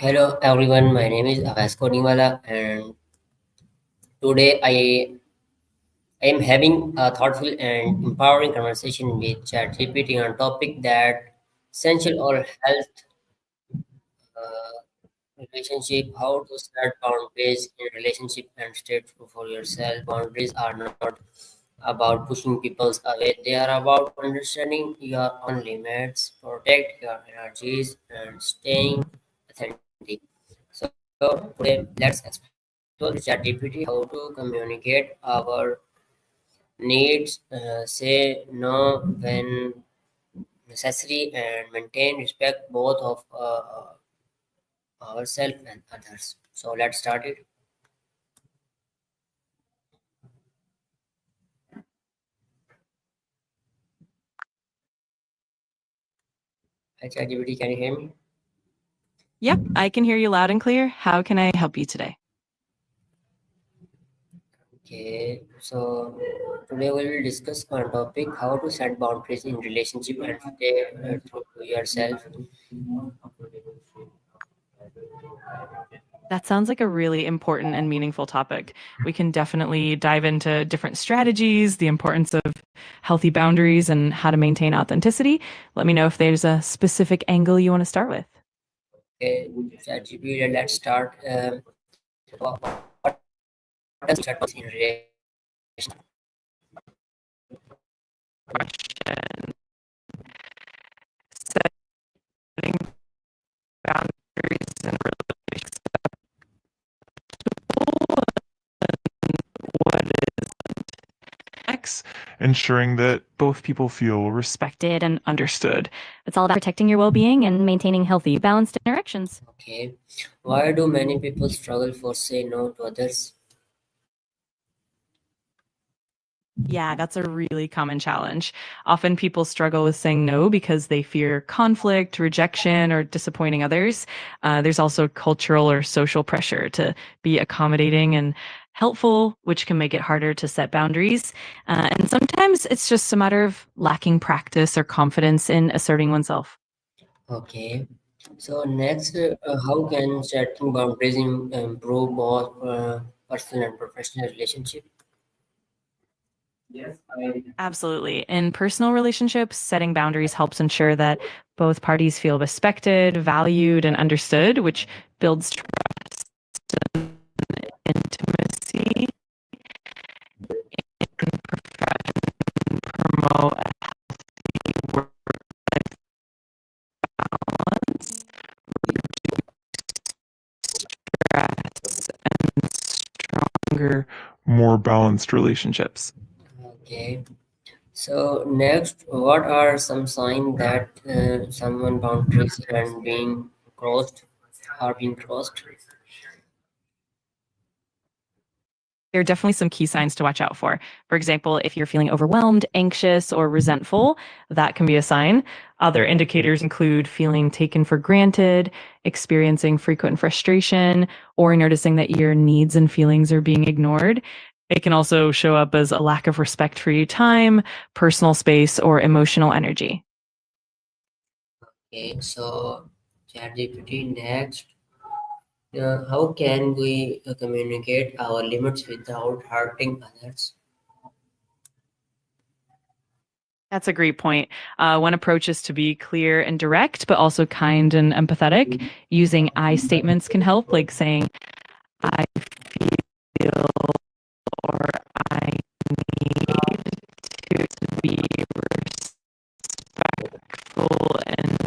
Hello everyone, my name is Vasco Niwala and today I am having a thoughtful and empowering conversation with ChatGPT on a topic that essential or health relationship, how to set boundaries in relationship and stay true for yourself. Boundaries are not about pushing people away, they are about understanding your own limits, protect your energies and staying authentic. So today let's explore with ChatGPT how to communicate our needs, say no when necessary, and maintain respect both of ourselves and others. So let's start it. Hi ChatGPT, can you hear me? Yep, I can hear you loud and clear. How can I help you today? Okay, so today we will discuss on topic how to set boundaries in relationship and stay true to yourself. That sounds like a really important and meaningful topic. We can definitely dive into different strategies, the importance of healthy boundaries, and how to maintain authenticity. Let me know if there's a specific angle you want to start with. Okay, ChatGPT, let's start. What does set boundaries in relationship? Question. Setting boundaries and what ensuring that both people feel respected and understood. It's all about protecting your well-being and maintaining healthy, balanced interactions. Okay, why do many people struggle for say no to others? Yeah, that's a really common challenge. Often people struggle with saying no because they fear conflict, rejection, or disappointing others. There's also cultural or social pressure to be accommodating and helpful, which can make it harder to set boundaries. And sometimes it's just a matter of lacking practice or confidence in asserting oneself. Okay, so next, how can setting boundaries improve both personal and professional relationship? Absolutely. In personal relationships, setting boundaries helps ensure that both parties feel respected, valued, and understood, which builds trust and intimacy and promote a work balance, stress, and stronger, more balanced relationships. Okay, so next, what are some signs that someone boundaries and being crossed are being crossed? There are definitely some key signs to watch out for. For example, if you're feeling overwhelmed, anxious, or resentful, that can be a sign. Other indicators include feeling taken for granted, experiencing frequent frustration, or noticing that your needs and feelings are being ignored. It can also show up as a lack of respect for your time, personal space, or emotional energy. Okay, so ChatGPT next. How can we communicate our limits without hurting others? That's a great point. One approach is to be clear and direct, but also kind and empathetic. Using I statements can help, like saying, I feel or I need to be respectful and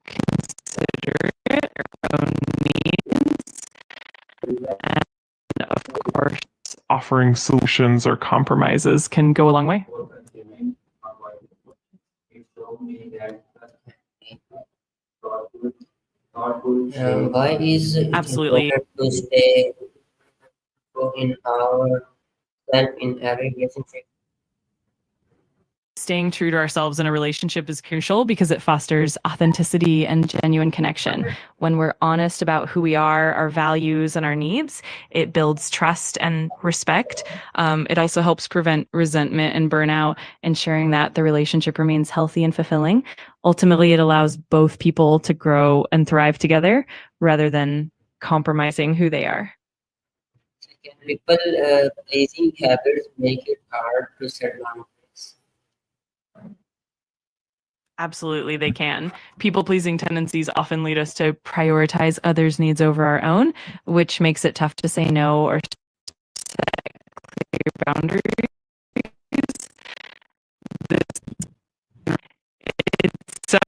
considerate our own needs. And of course, Offering solutions or compromises can go a long way. Why is it Absolutely. important to stay true in ourselves in every relationship? Staying true to ourselves in a relationship is crucial because it fosters authenticity and genuine connection. When we're honest about who we are, our values, and our needs, it builds trust and respect. It also helps prevent resentment and burnout, ensuring that the relationship remains healthy and fulfilling. Ultimately, it allows both people to grow and thrive together rather than compromising who they are. Can people pleasing habits make it hard to set boundaries? Absolutely, they can. People pleasing tendencies often lead us to prioritize others' needs over our own, which makes it tough to say no or set clear boundaries. It's a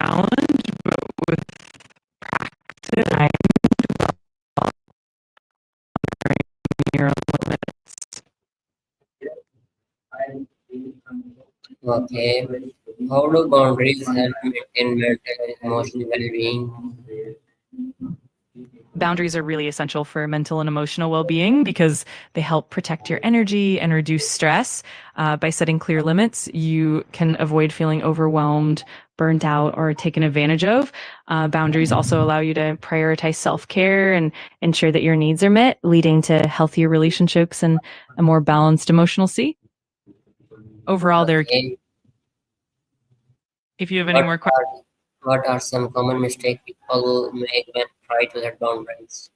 challenge, but with practice, I your limits. Okay. How do boundaries help maintain mental and emotional well-being? Boundaries are really essential for mental and emotional well-being because they help protect your energy and reduce stress. By setting clear limits, you can avoid feeling overwhelmed, burnt out, or taken advantage of. Boundaries also allow you to prioritize self-care and ensure that your needs are met, leading to healthier relationships and a more balanced emotional state. Overall, Okay. if you have any What more questions, are what are some common mistakes people make when try to set boundaries?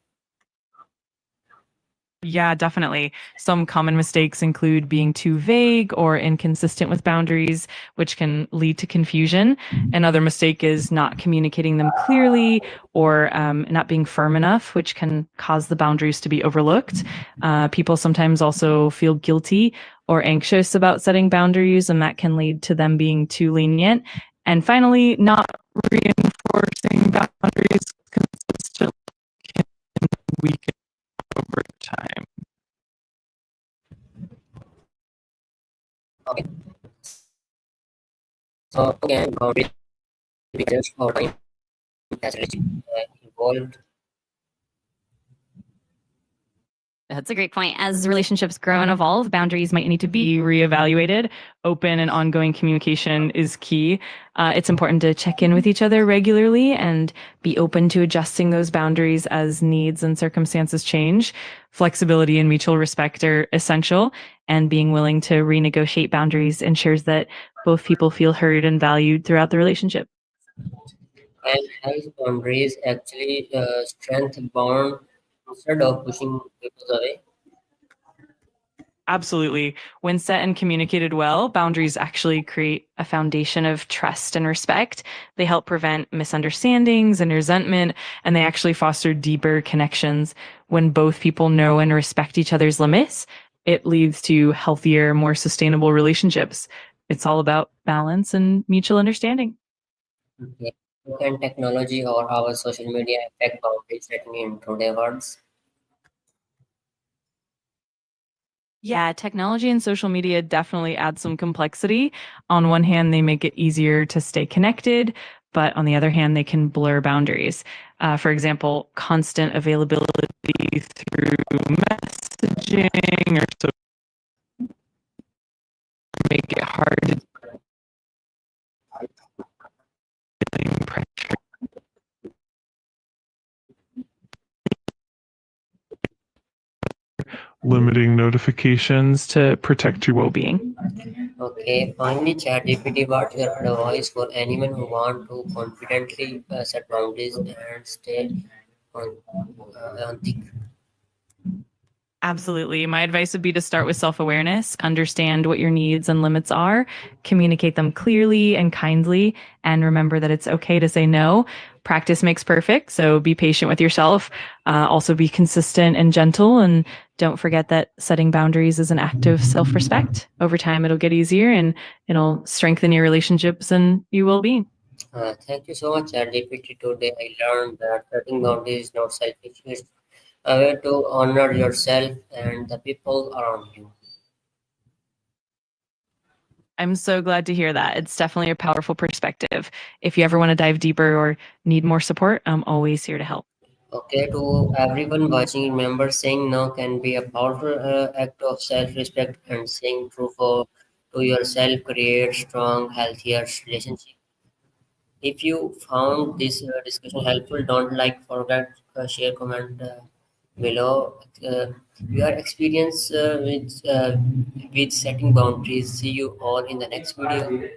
yeah, definitely. Some common mistakes include being too vague or inconsistent with boundaries, which can lead to confusion. Another mistake is not communicating them clearly or not being firm enough, which can cause the boundaries to be overlooked. People sometimes also feel guilty or anxious about setting boundaries, and that can lead to them being too lenient. And finally, not reinforcing boundaries consistently can weaken over time. Okay. So can boundaries be just over time as relationship evolved? That's a great point. As relationships grow and evolve, boundaries might need to be reevaluated. Open and ongoing communication is key. It's important to check in with each other regularly and be open to adjusting those boundaries as needs and circumstances change. Flexibility and mutual respect are essential, and being willing to renegotiate boundaries ensures that both people feel heard and valued throughout the relationship. And health boundaries actually strengthen bond instead of pushing people away. Absolutely. When set and communicated well, boundaries actually create a foundation of trust and respect. They help prevent misunderstandings and resentment, and they actually foster deeper connections. When both people know and respect each other's limits, it leads to healthier, more sustainable relationships. It's all about balance and mutual understanding. Okay. How can technology or our social media affect boundary setting in today's world? Yeah, technology and social media definitely add some complexity. On one hand, they make it easier to stay connected, but on the other hand, they can blur boundaries. For example, constant availability through messaging or so make it hard to Limiting notifications to protect your well-being. well-being. Okay, finally, ChatGPT, what's your advice for anyone who want to confidently set boundaries and stay on the Absolutely. My advice would be to start with self awareness, understand what your needs and limits are, communicate them clearly and kindly, and remember that it's okay to say no. Practice makes perfect. So be patient with yourself. Also, be consistent and gentle. And don't forget that setting boundaries is an act of self respect. Over time, it'll get easier and it'll strengthen your relationships and your well being. Thank you so much, ChatGPT. Today, I learned that setting boundaries is not selfish; it's a way to honor yourself and the people around you. I'm so glad to hear that. It's definitely a powerful perspective. If you ever want to dive deeper or need more support, I'm always here to help. Okay, to everyone watching, remember saying no can be a powerful act of self-respect, and saying true to yourself creates strong, healthier relationship. If you found this discussion helpful, don't forget, share, comment below your experience with setting boundaries. See you all in the next video.